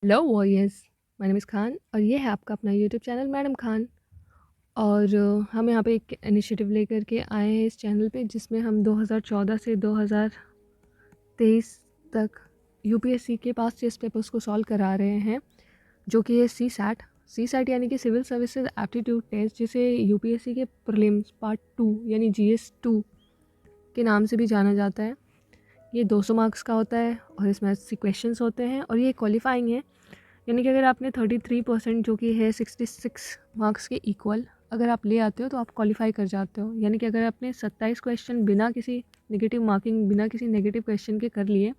Hello warriors, my name is Khan और ये है आपका अपना यूट्यूब चैनल मैडम खान। और हम यहाँ पे एक इनिशिएटिव लेकर के आए हैं इस चैनल पे, जिसमें हम 2014 से 2023 तक यूपीएससी के पास टेस्ट पेपर्स को सॉल्व करा रहे हैं, जो कि है सी सैट यानी कि सिविल सर्विसेज एप्टीट्यूड टेस्ट, जिसे यूपीएससी के प्रीलिम्स पार्ट 2 यानी जीएस 2 के नाम से भी जाना जाता है। ये 200 मार्क्स का होता है और इसमें 80 क्वेश्चंस होते हैं और ये क्वालिफाइंग है, यानी कि अगर आपने 33% जो कि है 66 मार्क्स के इक्वल अगर आप ले आते हो तो आप क्वालिफाई कर जाते हो। यानी कि अगर आपने 27 क्वेश्चन बिना किसी नेगेटिव मार्किंग, बिना किसी नेगेटिव क्वेश्चन के कर लिए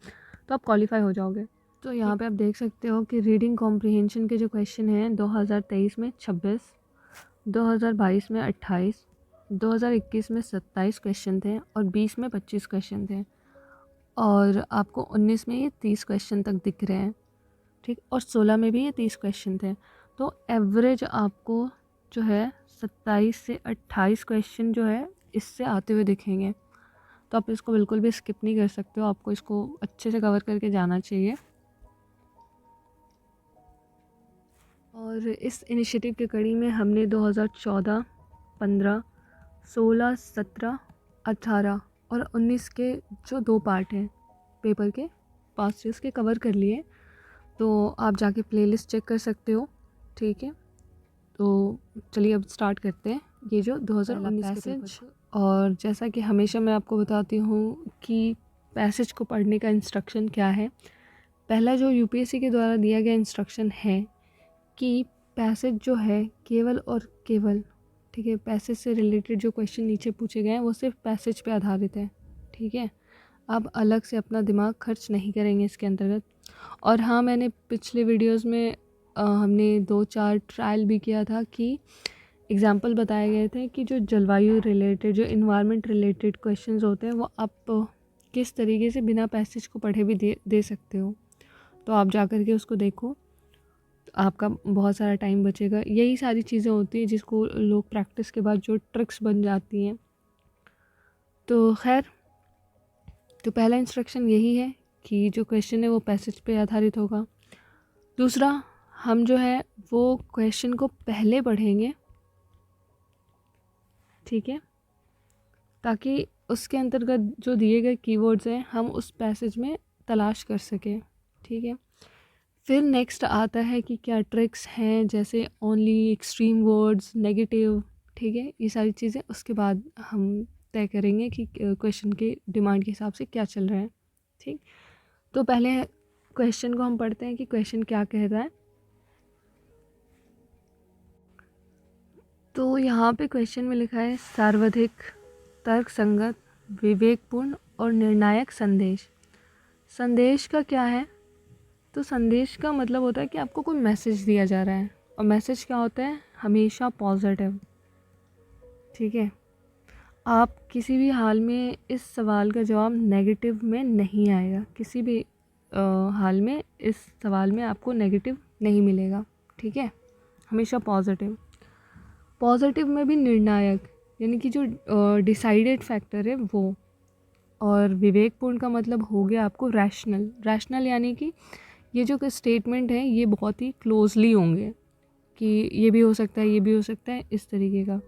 तो आप क्वालिफाई हो जाओगे। तो यहाँ पे आप देख सकते हो कि रीडिंग कॉम्प्रिहेंशन के जो क्वेश्चन हैं 2023 में 26, 2022 में 28, 2021 में 27 क्वेश्चन थे और 20 में 25 क्वेश्चन थे और आपको 19 में ये 30 क्वेश्चन तक दिख रहे हैं, ठीक। और 16 में भी ये 30 क्वेश्चन थे। तो एवरेज आपको जो है 27 से 28 क्वेश्चन जो है इससे आते हुए दिखेंगे। तो आप इसको बिल्कुल भी स्किप नहीं कर सकते हो, आपको इसको अच्छे से कवर करके जाना चाहिए। और इस इनिशिएटिव की कड़ी में हमने 2014, 15, 16, 17, 18 और 19 के जो 2 पार्ट हैं पेपर के पास्ट ईयर्स के कवर कर लिए। तो आप जाके प्लेलिस्ट चेक कर सकते हो, ठीक है। तो चलिए अब स्टार्ट करते हैं ये जो 2019 के पैसेज। और जैसा कि हमेशा मैं आपको बताती हूँ कि पैसेज को पढ़ने का इंस्ट्रक्शन क्या है। पहला जो यूपीएससी के द्वारा दिया गया इंस्ट्रक्शन है कि पैसेज जो है केवल और केवल, ठीक है, पैसेज से रिलेटेड जो क्वेश्चन नीचे पूछे गए हैं वो सिर्फ पैसेज पे आधारित है, ठीक है। आप अलग से अपना दिमाग खर्च नहीं करेंगे इसके अंतर्गत। और हाँ, मैंने पिछले वीडियोस में हमने 2-4 ट्रायल भी किया था कि एग्जाम्पल बताए गए थे कि जो जलवायु रिलेटेड, जो इन्वायरमेंट रिलेटेड क्वेश्चंस होते हैं वो आप किस तरीके से बिना पैसेज को पढ़े भी दे सकते हो। तो आप जा कर के उसको देखो, तो आपका बहुत सारा टाइम बचेगा। यही सारी चीज़ें होती हैं जिसको लोग प्रैक्टिस के बाद जो ट्रिक्स बन जाती हैं। तो खैर, तो पहला इंस्ट्रक्शन यही है कि जो क्वेश्चन है वो पैसेज पे आधारित होगा। दूसरा, हम जो है वो क्वेश्चन को पहले पढ़ेंगे, ठीक है, ताकि उसके अंतर्गत जो दिए गए कीवर्ड्स हैं हम उस पैसेज में तलाश कर सकें, ठीक है। फिर नेक्स्ट आता है कि क्या ट्रिक्स हैं, जैसे ओनली, एक्सट्रीम वर्ड्स, नेगेटिव, ठीक है। ये सारी चीज़ें उसके बाद हम तय करेंगे कि क्वेश्चन के डिमांड के हिसाब से क्या चल रहा है, ठीक। तो पहले क्वेश्चन को हम पढ़ते हैं कि क्वेश्चन क्या कह रहा है। तो यहाँ पे क्वेश्चन में लिखा है सर्वाधिक तर्क संगत, विवेकपूर्ण और निर्णायक संदेश। संदेश का क्या है? तो संदेश का मतलब होता है कि आपको कोई मैसेज दिया जा रहा है और मैसेज क्या होता है? हमेशा पॉजिटिव, ठीक है। आप किसी भी हाल में इस सवाल का जवाब नेगेटिव में नहीं आएगा, किसी भी हाल में इस सवाल में आपको नेगेटिव नहीं मिलेगा, ठीक है। हमेशा पॉजिटिव। पॉजिटिव में भी निर्णायक, यानी कि जो डिसाइडेड फैक्टर है वो। और विवेकपूर्ण का मतलब हो गया आपको रैशनल। रैशनल यानी कि ये जो स्टेटमेंट है ये बहुत ही क्लोजली होंगे कि ये भी हो सकता है, ये भी हो सकता है, इस तरीके का।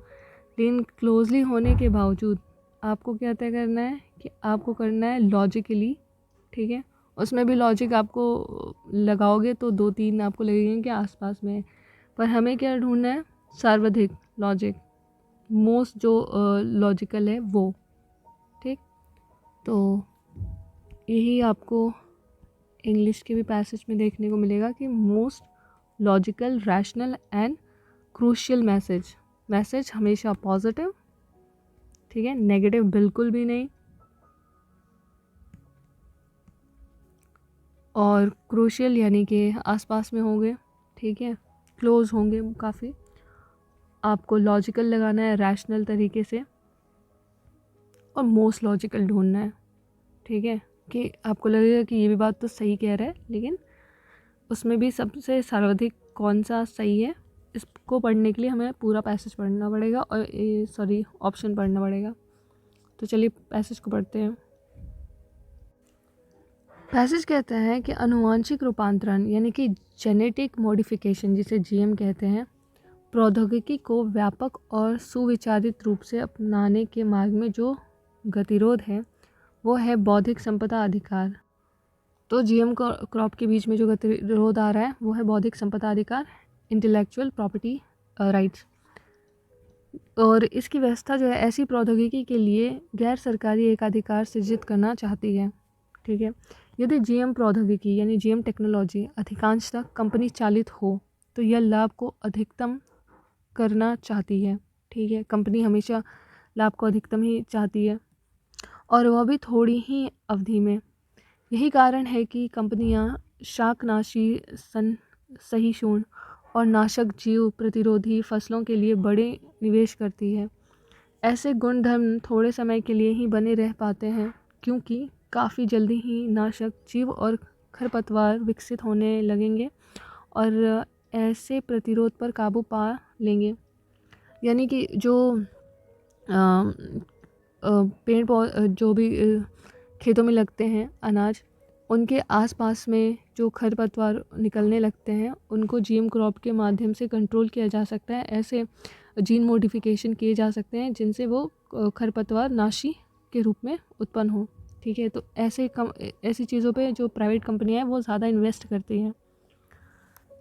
लेकिन क्लोजली होने के बावजूद आपको क्या तय करना है कि आपको करना है लॉजिकली, ठीक है। उसमें भी लॉजिक आपको लगाओगे तो 2-3 आपको लगेंगे कि आसपास में है, पर हमें क्या ढूंढना है? सर्वाधिक लॉजिक, मोस्ट जो लॉजिकल है वो, ठीक। तो यही आपको इंग्लिश के भी पैसेज में देखने को मिलेगा कि most logical, rational and crucial message. Message हमेशा पॉजिटिव, ठीक है, नेगेटिव बिल्कुल भी नहीं। और क्रूशियल यानी कि आसपास में होंगे, ठीक है, क्लोज होंगे काफ़ी। आपको लॉजिकल लगाना है रैशनल तरीके से और मोस्ट लॉजिकल ढूंढना है, ठीक है, कि आपको लगेगा कि ये भी बात तो सही कह रहा है, लेकिन उसमें भी सबसे सर्वाधिक कौन सा सही है, इसको पढ़ने के लिए हमें पूरा पैसेज पढ़ना पड़ेगा और ऑप्शन पढ़ना पड़ेगा। तो चलिए पैसेज को पढ़ते हैं। पैसेज कहते हैं कि आनुवांशिक रूपांतरण यानी कि जेनेटिक मॉडिफिकेशन, जिसे जीएम कहते हैं, प्रौद्योगिकी को व्यापक और सुविचारित रूप से अपनाने के मार्ग में जो गतिरोध है वो है बौद्धिक संपदा अधिकार। तो जीएम क्रॉप के बीच में जो गतिरोध आ रहा है वो है बौद्धिक संपदा अधिकार, इंटेलेक्चुअल प्रॉपर्टी राइट्स। और इसकी व्यवस्था जो है ऐसी प्रौद्योगिकी के लिए गैर सरकारी एकाधिकार सृजित करना चाहती है। ठीक है, यदि जीएम प्रौद्योगिकी यानी जीएम टेक्नोलॉजी अधिकांशतः कंपनी चालित हो तो यह लाभ को अधिकतम करना चाहती है। ठीक है, कंपनी हमेशा लाभ को अधिकतम ही चाहती है और वह भी थोड़ी ही अवधि में। यही कारण है कि कंपनियां शाकनाशी, सहिष्णु और नाशक जीव प्रतिरोधी फसलों के लिए बड़े निवेश करती है। ऐसे गुणधर्म थोड़े समय के लिए ही बने रह पाते हैं क्योंकि काफ़ी जल्दी ही नाशक जीव और खरपतवार विकसित होने लगेंगे और ऐसे प्रतिरोध पर काबू पा लेंगे। यानी कि जो पेड़ पौधे जो भी खेतों में लगते हैं अनाज, उनके आसपास में जो खरपतवार निकलने लगते हैं उनको जीएम क्रॉप के माध्यम से कंट्रोल किया जा सकता है। ऐसे जीन मॉडिफिकेशन किए जा सकते हैं जिनसे वो खरपतवार नाशी के रूप में उत्पन्न हो। ठीक है, तो ऐसी चीज़ों पे जो प्राइवेट कंपनियां हैं वो ज़्यादा इन्वेस्ट करती हैं।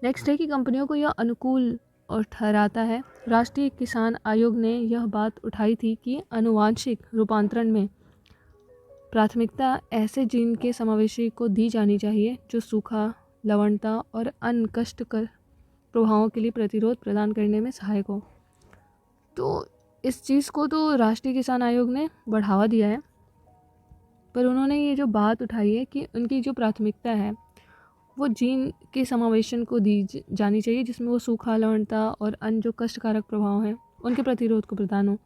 नेक्स्ट है कि कंपनियों को यह अनुकूल और ठहराता है। राष्ट्रीय किसान आयोग ने यह बात उठाई थी कि आनुवांशिक रूपांतरण में प्राथमिकता ऐसे जीन के समावेशी को दी जानी चाहिए जो सूखा, लवणता और अन्य कष्टकर प्रभावों के लिए प्रतिरोध प्रदान करने में सहायक हो। तो इस चीज़ को तो राष्ट्रीय किसान आयोग ने बढ़ावा दिया है, पर उन्होंने ये जो बात उठाई है कि उनकी जो प्राथमिकता है वो जीन के समावेशन को दी जानी चाहिए जिसमें वो सूखा, लवणता और अन्य जो कष्टकारक प्रभाव हैं उनके प्रतिरोध को प्रदान हो।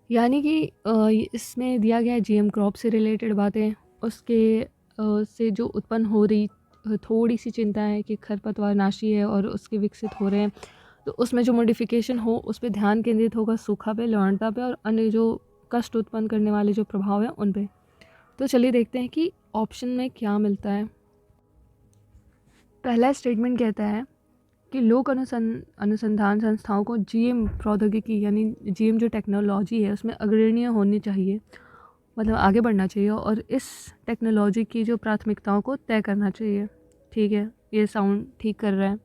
यानी कि इसमें दिया गया है जीएम क्रॉप से रिलेटेड बातें, उसके से जो उत्पन्न हो रही थोड़ी सी चिंता है कि खरपतवार नाशी है और उसके विकसित हो रहे हैं, तो उसमें जो मॉडिफिकेशन हो उस पर ध्यान केंद्रित होगा, सूखा पे, लवणता पे और अन्य जो कष्ट उत्पन्न करने वाले जो प्रभाव हैं उन पे। तो चलिए देखते हैं कि ऑप्शन में क्या मिलता है। पहला स्टेटमेंट कहता है कि लोक अनुसंधान संस्थाओं को जीएम प्रौद्योगिकी यानी जीएम जो टेक्नोलॉजी है उसमें अग्रणीय होनी चाहिए, मतलब आगे बढ़ना चाहिए और इस टेक्नोलॉजी की जो प्राथमिकताओं को तय करना चाहिए। ठीक है, ये साउंड ठीक कर रहा है।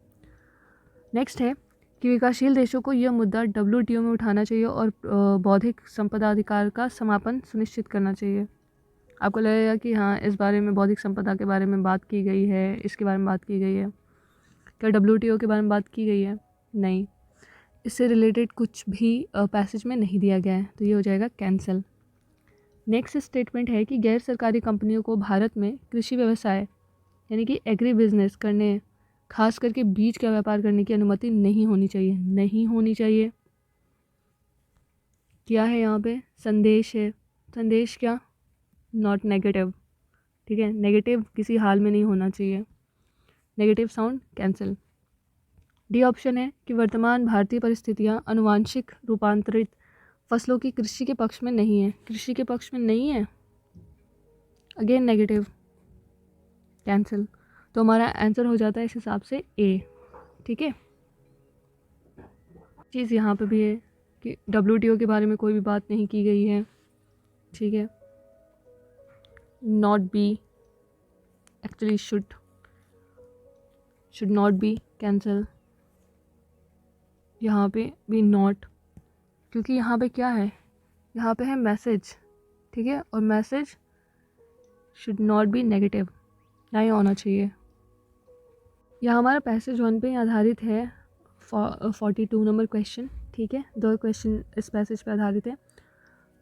नेक्स्ट है कि विकासशील देशों को यह मुद्दा WTO में उठाना चाहिए और बौद्धिक संपदा अधिकार का समापन सुनिश्चित करना चाहिए। आपको लगेगा कि हाँ, इस बारे में बौद्धिक संपदा के बारे में बात की गई है, इसके बारे में बात की गई है, क्या WTO के बारे में बात की गई है? नहीं, इससे रिलेटेड कुछ भी पैसेज में नहीं दिया गया है, तो ये हो जाएगा कैंसिल। नेक्स्ट स्टेटमेंट है कि गैर सरकारी कंपनियों को भारत में कृषि व्यवसाय यानी कि एग्री बिजनेस करने, खास करके बीज का व्यापार करने की अनुमति नहीं होनी चाहिए। नहीं होनी चाहिए क्या है यहाँ पे? संदेश है। संदेश क्या? Not negative. ठीक है, नेगेटिव किसी हाल में नहीं होना चाहिए। Negative sound cancel. D option है कि वर्तमान भारतीय परिस्थितियाँ आनुवांशिक रूपांतरित फसलों की कृषि के पक्ष में नहीं है। कृषि के पक्ष में नहीं है, अगेन नेगेटिव, कैंसिल। तो हमारा आंसर हो जाता है इस हिसाब से ए। ठीक है, चीज़ यहाँ पे भी है कि WTO के बारे में कोई भी बात नहीं की गई है। ठीक है, not be, actually should not be, cancel. यहाँ पे भी नॉट, क्योंकि यहाँ पे क्या है, यहाँ पे है मैसेज। ठीक है, और message should not be negative, नहीं होना चाहिए। यहाँ हमारा पैसेज 1 पे आधारित है, 42 नंबर क्वेश्चन। ठीक है, 2 क्वेश्चन इस पैसेज पे आधारित है।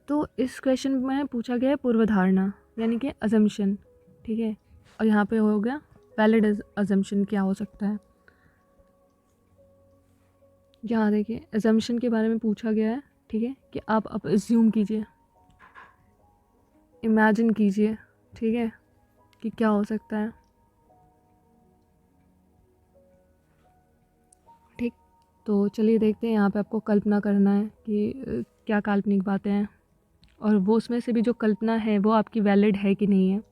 तो इस क्वेश्चन में पूछा गया है पूर्वधारणा यानी कि अजम्पशन। ठीक है, और यहाँ पे हो गया वैलिड अजम्पशन क्या हो सकता है। यहाँ देखिए अजम्पशन के बारे में पूछा गया है। ठीक है, कि आप अब एज्यूम कीजिए, इमेजिन कीजिए, ठीक है, कि क्या हो सकता है। ठीक, तो चलिए देखते हैं, यहाँ पे आपको कल्पना करना है कि क्या काल्पनिक बातें हैं और वो उसमें से भी जो कल्पना है वो आपकी वैलिड है कि नहीं है।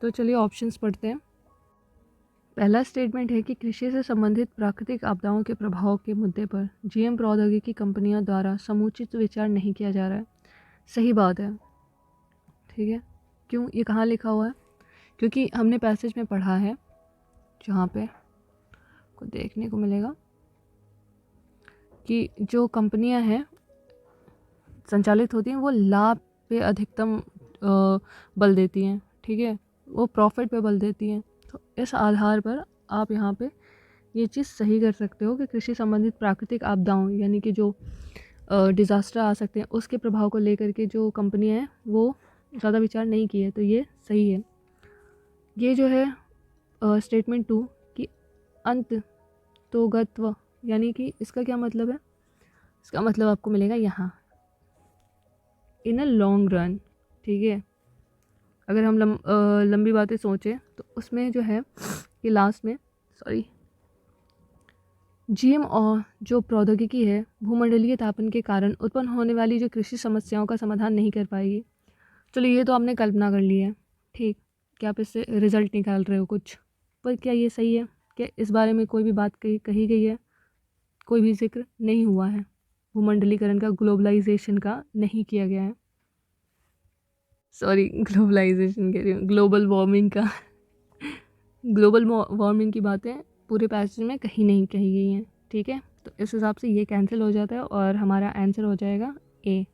तो चलिए ऑप्शंस पढ़ते हैं। पहला स्टेटमेंट है कि कृषि से संबंधित प्राकृतिक आपदाओं के प्रभाव के मुद्दे पर जीएम प्रौद्योगिकी कंपनियों द्वारा समुचित विचार नहीं किया जा रहा है। सही बात है, ठीक है। क्यों, ये कहाँ लिखा हुआ है? क्योंकि हमने पैसेज में पढ़ा है जहाँ पे को देखने को मिलेगा कि जो कंपनियां हैं संचालित होती हैं वो लाभ पे अधिकतम बल देती हैं, ठीक है, वो प्रॉफिट पे बल देती हैं। तो इस आधार पर आप यहाँ पे ये चीज़ सही कर सकते हो कि कृषि संबंधित प्राकृतिक आपदाओं यानी कि जो डिज़ास्टर आ सकते हैं उसके प्रभाव को लेकर के जो कंपनियां हैं वो ज़्यादा विचार नहीं किए, तो ये सही है। ये जो है स्टेटमेंट 2 कि अंत तोगत्व यानी कि इसका क्या मतलब है? इसका मतलब आपको मिलेगा यहाँ इन अ लॉन्ग रन, ठीक है। अगर हम लंबी बातें सोचें तो उसमें जो है कि लास्ट में जीएम और जो प्रौद्योगिकी है भूमंडलीय तापन के कारण उत्पन्न होने वाली जो कृषि समस्याओं का समाधान नहीं कर पाएगी। चलो ये तो आपने कल्पना कर ली है, ठीक, कि आप इससे रिजल्ट निकाल रहे हो कुछ, पर क्या ये सही है? क्या इस बारे में कोई भी बात कही गई है? कोई भी जिक्र नहीं हुआ है भूमंडलीकरण का, ग्लोबलाइजेशन का नहीं किया गया है। ग्लोबलाइजेशन कह रही हूँ, ग्लोबल वार्मिंग का ग्लोबल वार्मिंग की बातें पूरे पैसेज में कहीं नहीं कही गई हैं, ठीक है। तो इस हिसाब से ये कैंसिल हो जाता है और हमारा आंसर हो जाएगा ए।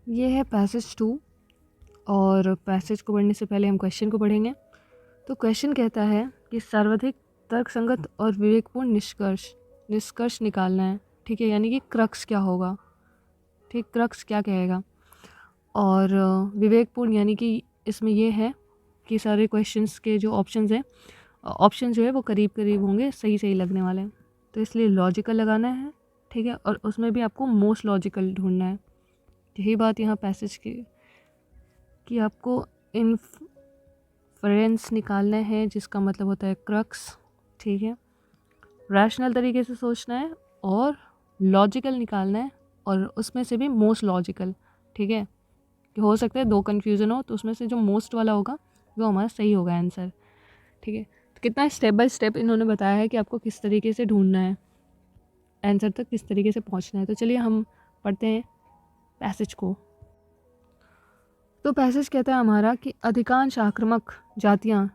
ये है पैसेज 2 और पैसेज को पढ़ने से पहले हम क्वेश्चन को पढ़ेंगे। तो क्वेश्चन कहता है कि सर्वाधिक तर्कसंगत और विवेकपूर्ण निष्कर्ष निकालना है, ठीक है, यानी कि क्रक्स क्या होगा, ठीक, क्रक्स क्या कहेगा। और विवेकपूर्ण यानी कि इसमें ये है कि सारे क्वेश्चंस के जो ऑप्शंस हैं, ऑप्शन जो है वो करीब करीब होंगे, सही सही लगने वाले हैं, तो इसलिए लॉजिकल लगाना है, ठीक है, और उसमें भी आपको मोस्ट लॉजिकल ढूंढना है। यही बात यहाँ पैसेज की कि आपको इन्फरेंस निकालना है जिसका मतलब होता है क्रक्स, ठीक है, रैशनल तरीके से सोचना है और लॉजिकल निकालना है और उसमें से भी मोस्ट लॉजिकल, ठीक है, कि हो सकता है दो कन्फ्यूज़न हो तो उसमें से जो मोस्ट वाला होगा वो हमारा सही होगा आंसर, ठीक है। तो कितना स्टेप बाय स्टेप इन्होंने बताया है कि आपको किस तरीके से ढूंढना है आंसर तक, किस तरीके से पहुंचना है। तो चलिए हम पढ़ते हैं पैसेज को। तो पैसेज कहता है हमारा कि अधिकांश आक्रामक जातियाँ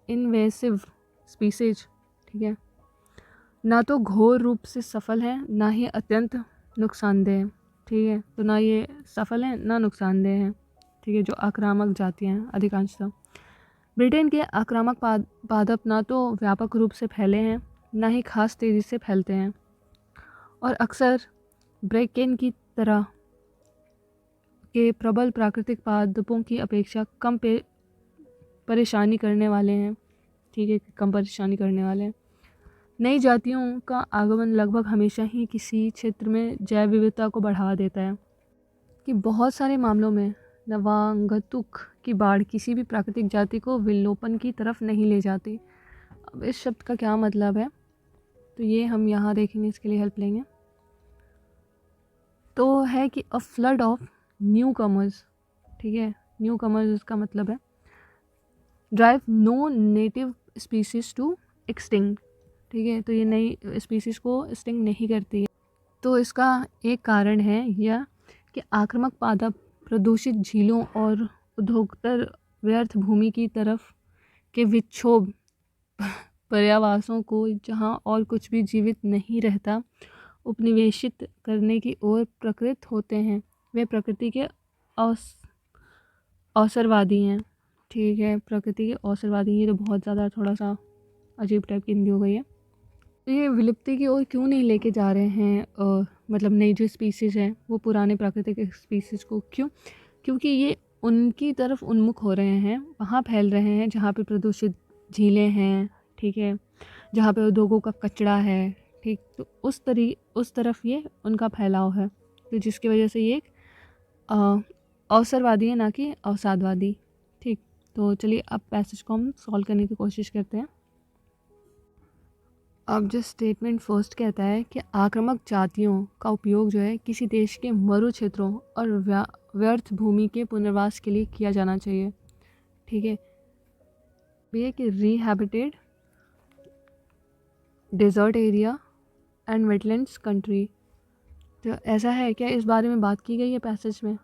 इन्वेसिव स्पीसीज, ठीक है, ना तो घोर रूप से सफल हैं ना ही अत्यंत नुकसानदेह, ठीक है, तो ना ये सफल हैं ना नुकसानदेह हैं, ठीक है, जो आक्रामक जातियाँ हैं अधिकांशतः। ब्रिटेन के आक्रामक पादप ना तो व्यापक रूप से फैले हैं ना ही खास तेज़ी से फैलते हैं और अक्सर ब्रेकेन की तरह के प्रबल प्राकृतिक पादपों की अपेक्षा कम परेशानी करने वाले हैं, ठीक है, कम परेशानी करने वाले हैं। नई जातियों का आगमन लगभग हमेशा ही किसी क्षेत्र में जैव विविधता को बढ़ावा देता है कि बहुत सारे मामलों में नवागंतुक की बाढ़ किसी भी प्राकृतिक जाति को विलोपन की तरफ नहीं ले जाती। अब इस शब्द का क्या मतलब है तो ये हम यहाँ देखेंगे, इसके लिए हेल्प लेंगे। तो है कि a flood of newcomers, ठीक है, न्यू कमर्स इसका मतलब है drive no native species to extinct, ठीक है, तो ये नई स्पीसीज़ को एक्सटिंक्ट नहीं करती है। तो इसका एक कारण है यह कि आक्रामक पादप प्रदूषित झीलों और उद्योगतर व्यर्थ भूमि की तरफ के विक्षोभ पर्यावासों को, जहाँ और कुछ भी जीवित नहीं रहता, उपनिवेशित करने की ओर प्रकृत होते हैं। वे प्रकृति के अवसरवादी हैं, ठीक है, प्रकृति के अवसरवादी। ये तो बहुत ज़्यादा थोड़ा सा अजीब टाइप की हिंदी हो गई है। तो ये विलुप्ति की ओर क्यों नहीं लेके जा रहे हैं मतलब नई जो स्पीसीज़ हैं वो पुराने प्राकृतिक स्पीसीज़ को, क्यों? क्योंकि ये उनकी तरफ उन्मुख हो रहे हैं, वहाँ फैल रहे हैं जहाँ पे प्रदूषित झीलें हैं, ठीक है, जहाँ पे उद्योगों का कचरा है, ठीक, तो उस तरफ ये उनका फैलाव है, तो जिसकी वजह से ये अवसरवादी है ना कि अवसादवादी, ठीक। तो चलिए अब पैसेज को हम सॉल्व करने की कोशिश करते हैं। अब जो स्टेटमेंट फर्स्ट कहता है कि आक्रामक जातियों का उपयोग जो है किसी देश के मरु क्षेत्रों और व्यर्थ भूमि के पुनर्वास के लिए किया जाना चाहिए। ठीक है, ये कि rehabilitated desert area and wetlands country. तो ऐसा है क्या, इस बारे में बात की गई है पैसेज में?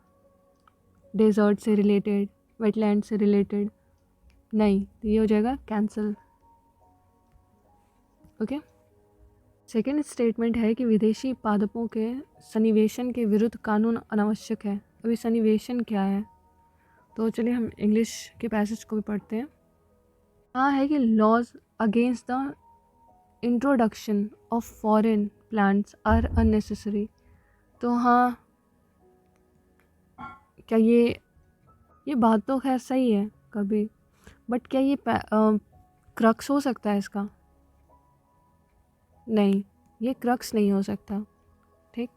डेजर्ट से रिलेटेड, वेटलैंड से रिलेटेड नहीं, तो ये हो जाएगा कैंसिल। ओके। सेकेंड स्टेटमेंट है कि विदेशी पादपों के सन्निवेशन के विरुद्ध कानून अनावश्यक है। अभी सन्निवेशन क्या है, तो चलिए हम इंग्लिश के पैसेज को भी पढ़ते हैं। हाँ है कि laws against the introduction of foreign plants are unnecessary. तो हाँ, क्या ये बात तो खैर सही है कभी, बट क्या ये क्रक्स हो सकता है इसका? नहीं, ये क्रक्स नहीं हो सकता। ठीक,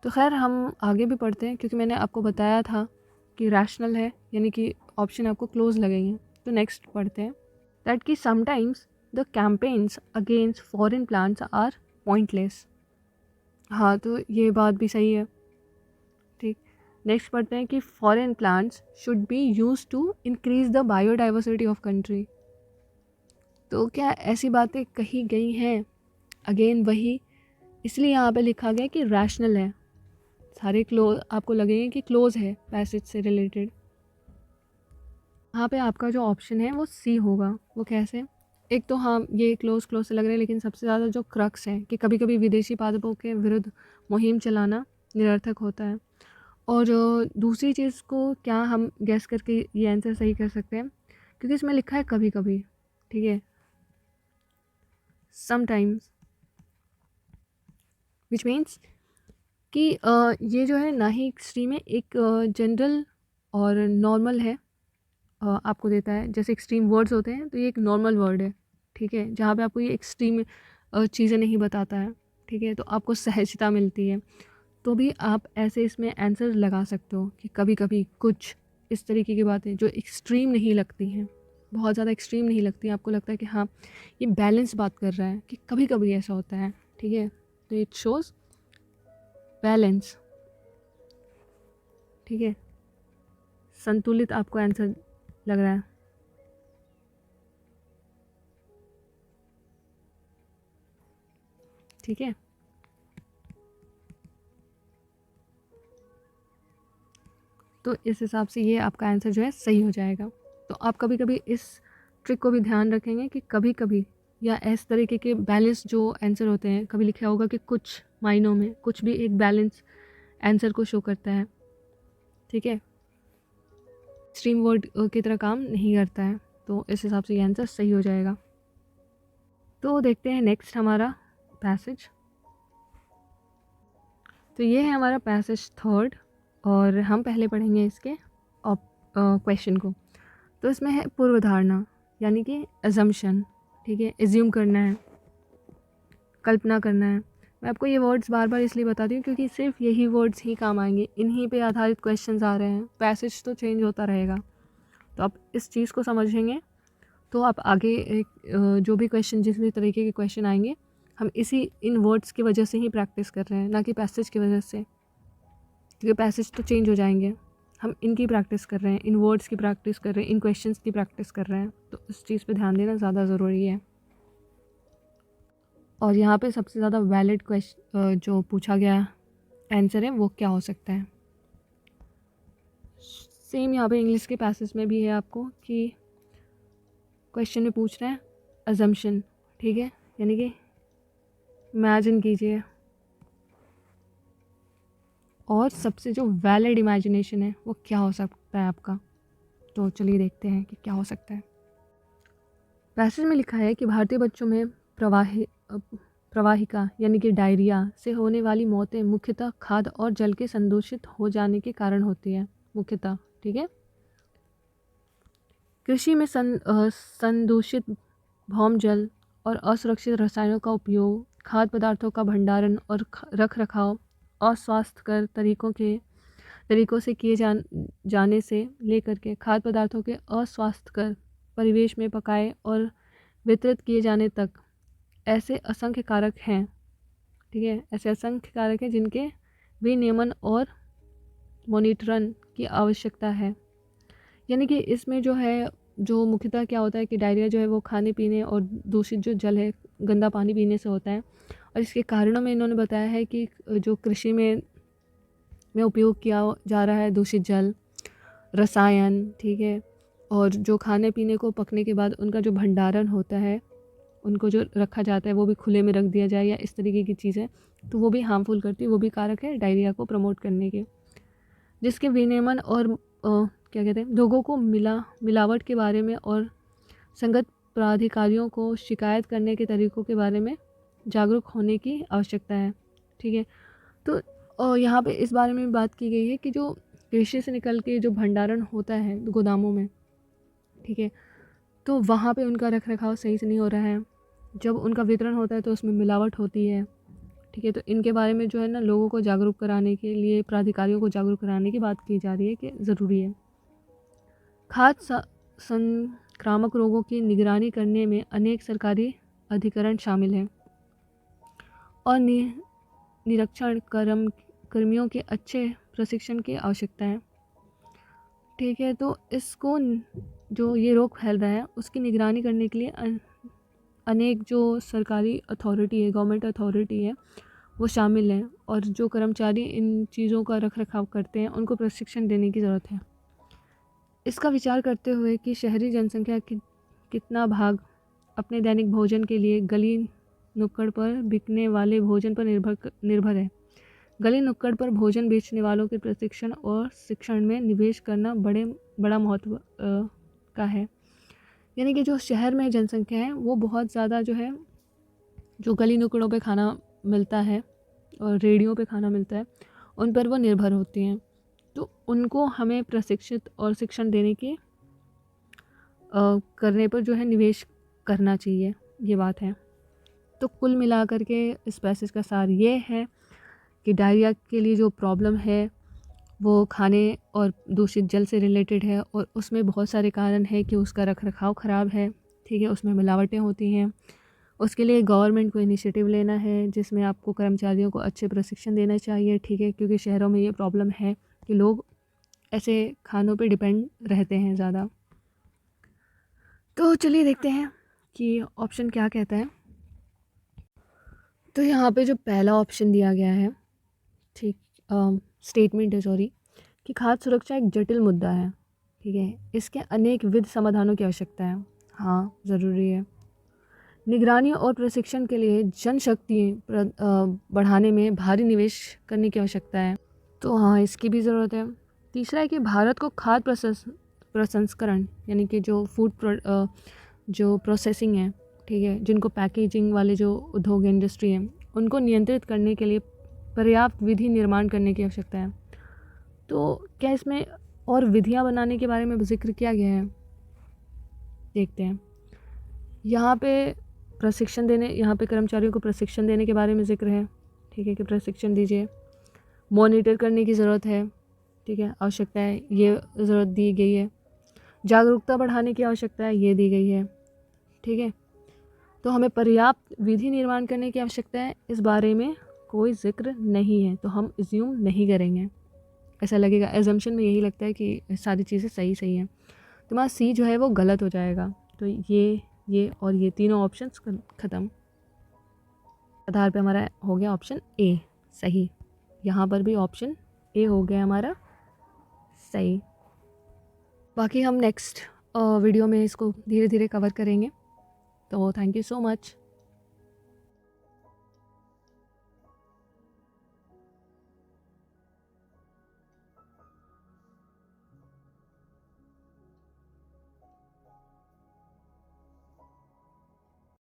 तो खैर हम आगे भी पढ़ते हैं, क्योंकि मैंने आपको बताया था कि रैशनल है, यानी कि ऑप्शन आपको क्लोज लगेंगे। तो नेक्स्ट पढ़ते हैं दैट कि sometimes the campaigns against foreign plants are pointless. हाँ, तो ये बात भी सही है। ठीक, नेक्स्ट पढ़ते हैं कि foreign plants should be use to increase the biodiversity of country. तो क्या ऐसी बातें कही गई हैं? अगेन वही, इसलिए यहाँ पे लिखा गया कि रैशनल है। सारे क्लोज आपको लगेंगे कि क्लोज है पैसेज से रिलेटेड। यहाँ पे आपका जो ऑप्शन है वो सी होगा। वो कैसे? एक तो हाँ, ये क्लोज से लग रहा है, लेकिन सबसे ज़्यादा जो क्रक्स है कि कभी कभी विदेशी पादपों के विरुद्ध मुहिम चलाना निरर्थक होता है। और दूसरी चीज़ को क्या हम गैस करके ये आंसर सही कर सकते हैं, क्योंकि इसमें लिखा है कभी कभी। ठीक है, समटाइम्स, विच मीन्स कि ये जो है ना ही एक्सट्रीम है, एक जनरल और नॉर्मल है। आपको देता है, जैसे एक्सट्रीम वर्ड्स होते हैं तो ये एक नॉर्मल वर्ड है। ठीक है, जहाँ पे आपको ये एक्सट्रीम चीज़ें नहीं बताता है। ठीक है, तो आपको सहजता मिलती है। तो भी आप ऐसे इसमें आंसर लगा सकते हो कि कभी कभी कुछ इस तरीके की बातें जो एक्सट्रीम नहीं लगती हैं, बहुत ज़्यादा एक्सट्रीम नहीं लगती, आपको लगता है कि हाँ ये बैलेंस बात कर रहा है, कि कभी कभी ऐसा होता है। ठीक है, तो इट शोज़ बैलेंस। ठीक है, संतुलित आपको आंसर लग रहा है। ठीक है, तो इस हिसाब से ये आपका आंसर जो है सही हो जाएगा। तो आप कभी कभी इस ट्रिक को भी ध्यान रखेंगे कि कभी कभी या इस तरीके के बैलेंस जो आंसर होते हैं, कभी लिखा होगा कि कुछ मायनों में कुछ भी एक बैलेंस आंसर को शो करता है। ठीक है, एक्सट्रीम वर्ड की तरह काम नहीं करता है। तो इस हिसाब से ये आंसर सही हो जाएगा। तो देखते हैं नेक्स्ट हमारा पैसेज। तो ये है हमारा पैसेज थर्ड, और हम पहले पढ़ेंगे इसके क्वेश्चन को। तो इसमें है पूर्व धारणा, यानी कि अजम्पशन। ठीक है, एज्यूम करना है, कल्पना करना है। मैं आपको ये वर्ड्स बार बार इसलिए बताती हूँ क्योंकि सिर्फ यही वर्ड्स ही काम आएंगे, इन्हीं पे आधारित क्वेश्चंस आ रहे हैं। पैसेज तो चेंज होता रहेगा, तो आप इस चीज़ को समझेंगे तो आप आगे जो भी क्वेश्चन, जिस भी तरीके के क्वेश्चन आएंगे, हम इन वर्ड्स की वजह से ही प्रैक्टिस कर रहे हैं, ना कि पैसेज की वजह से, क्योंकि पैसेज तो चेंज हो जाएंगे। हम इनकी प्रैक्टिस कर रहे हैं, इन वर्ड्स की प्रैक्टिस कर रहे हैं, इन क्वेश्चंस की प्रैक्टिस कर रहे हैं। तो इस चीज़ पे ध्यान देना ज़्यादा ज़रूरी है। और यहाँ पे सबसे ज़्यादा वैलिड क्वेश्चन जो पूछा गया आंसर है वो क्या हो सकता है। सेम यहाँ पे इंग्लिश के पैसेज में भी है आपको कि क्वेश्चन में पूछ रहे हैं अजम्पशन। ठीक है, यानी कि इमेजिन कीजिए, और सबसे जो वैलिड इमेजिनेशन है वो क्या हो सकता है आपका। तो चलिए देखते हैं कि क्या हो सकता है। पैसेज में लिखा है कि भारतीय बच्चों में प्रवाहिका यानी कि डायरिया से होने वाली मौतें मुख्यतः खाद्य और जल के संदूषित हो जाने के कारण होती है, मुख्यतः। ठीक है, कृषि में संदूषित भौम जल और असुरक्षित रसायनों का उपयोग, खाद्य पदार्थों का भंडारण और रख रखाव अस्वास्थ्यकर तरीकों से किए जाने से लेकर के खाद्य पदार्थों के अस्वास्थ्यकर परिवेश में पकाए और वितरित किए जाने तक ऐसे असंख्य कारक हैं। ठीक है, ऐसे असंख्य कारक हैं जिनके विनियमन और मॉनिटरन की आवश्यकता है। यानी कि इसमें जो है, जो मुख्यतः क्या होता है कि डायरिया जो है वो खाने पीने और दूषित जो जल है, गंदा पानी पीने से होता है। और इसके कारणों में इन्होंने बताया है कि जो कृषि में उपयोग किया जा रहा है दूषित जल, रसायन, ठीक है, और जो खाने पीने को पकने के बाद उनका जो भंडारण होता है, उनको जो रखा जाता है वो भी खुले में रख दिया जाए या इस तरीके की चीज़ें, तो वो भी हार्मफुल करती है, वो भी कारक है डायरिया को प्रमोट करने के। जिसके विनियमन और क्या कहते हैं, लोगों को मिलावट के बारे में और संगत प्राधिकारियों को शिकायत करने के तरीक़ों के बारे में जागरूक होने की आवश्यकता है। ठीक है, तो यहाँ पे इस बारे में भी बात की गई है कि जो कृषि से निकल के जो भंडारण होता है गोदामों में, ठीक है, तो वहाँ पे उनका रख रखाव सही से नहीं हो रहा है। जब उनका वितरण होता है तो उसमें मिलावट होती है। ठीक है, तो इनके बारे में जो है ना, लोगों को जागरूक कराने के लिए, प्राधिकारियों को जागरूक कराने की बात की जा रही है कि ज़रूरी है। खाद्य संक्रामक रोगों की निगरानी करने में अनेक सरकारी अधिकरण शामिल हैं और निरीक्षण कर्मियों के अच्छे प्रशिक्षण की आवश्यकता है। ठीक है, तो इसको जो ये रोग फैल रहा है उसकी निगरानी करने के लिए अनेक जो सरकारी अथॉरिटी है, गवर्नमेंट अथॉरिटी है, वो शामिल हैं और जो कर्मचारी इन चीज़ों का रख रखाव करते हैं उनको प्रशिक्षण देने की ज़रूरत है। इसका विचार करते हुए कि शहरी जनसंख्या की कितना भाग अपने दैनिक भोजन के लिए गली नुक्कड़ पर बिकने वाले भोजन पर निर्भर है। गली नुक्कड़ पर भोजन बेचने वालों के प्रशिक्षण और शिक्षण में निवेश करना बड़ा महत्व का है। यानी कि जो शहर में जनसंख्या है वो बहुत ज़्यादा जो है, जो गली नुक्कड़ों पे खाना मिलता है और रेहड़ियों पे खाना मिलता है, उन पर वो निर्भर होती हैं। तो उनको हमें प्रशिक्षित और शिक्षण देने की करने पर जो है निवेश करना चाहिए, ये बात है। तो कुल मिलाकर के इस पैसेज का सार ये है कि डायरिया के लिए जो प्रॉब्लम है वो खाने और दूषित जल से रिलेटेड है और उसमें बहुत सारे कारण है कि उसका रख रखाव ख़राब है। ठीक है, उसमें मिलावटें होती हैं। उसके लिए गवर्नमेंट को इनिशिएटिव लेना है जिसमें आपको कर्मचारियों को अच्छे प्रशिक्षण देना चाहिए। ठीक है, क्योंकि शहरों में ये प्रॉब्लम है कि लोग ऐसे खानों पे डिपेंड रहते हैं ज़्यादा। तो चलिए देखते हैं कि ऑप्शन क्या कहता है। तो यहाँ पे जो पहला ऑप्शन दिया गया है, ठीक, स्टेटमेंट है, सॉरी, कि खाद्य सुरक्षा एक जटिल मुद्दा है। ठीक है, इसके अनेक विध समाधानों की आवश्यकता है। हाँ, ज़रूरी है। निगरानी और प्रशिक्षण के लिए जनशक्ति बढ़ाने में भारी निवेश करने की आवश्यकता है। तो हाँ, इसकी भी ज़रूरत है। तीसरा है कि भारत को खाद्य प्रसंस्करण यानी कि जो जो प्रोसेसिंग है, ठीक है, जिनको पैकेजिंग वाले जो उद्योग इंडस्ट्री है, उनको नियंत्रित करने के लिए पर्याप्त विधि निर्माण करने की आवश्यकता है। तो क्या इसमें और विधियां बनाने के बारे में जिक्र किया गया है? देखते हैं। यहाँ पे कर्मचारियों को प्रशिक्षण देने के बारे में जिक्र है। ठीक है, कि प्रशिक्षण दीजिए। मॉनिटर करने की ज़रूरत है। ठीक है, आवश्यकता है, ये ज़रूरत दी गई है। जागरूकता बढ़ाने की आवश्यकता है, ये दी गई है। ठीक है, तो हमें पर्याप्त विधि निर्माण करने की आवश्यकता है, इस बारे में कोई जिक्र नहीं है, तो हम एज्यूम नहीं करेंगे। ऐसा लगेगा, एजम्पशन में यही लगता है कि सारी चीज़ें सही हैं, तो हमारा सी जो है वो गलत हो जाएगा। तो ये और ये तीनों ऑप्शंस ख़त्म। आधार पे हमारा हो गया ऑप्शन ए सही। यहाँ पर भी ऑप्शन ए हो गया हमारा सही। बाकी हम नेक्स्ट वीडियो में इसको धीरे धीरे कवर करेंगे। तो थैंक यू सो मच।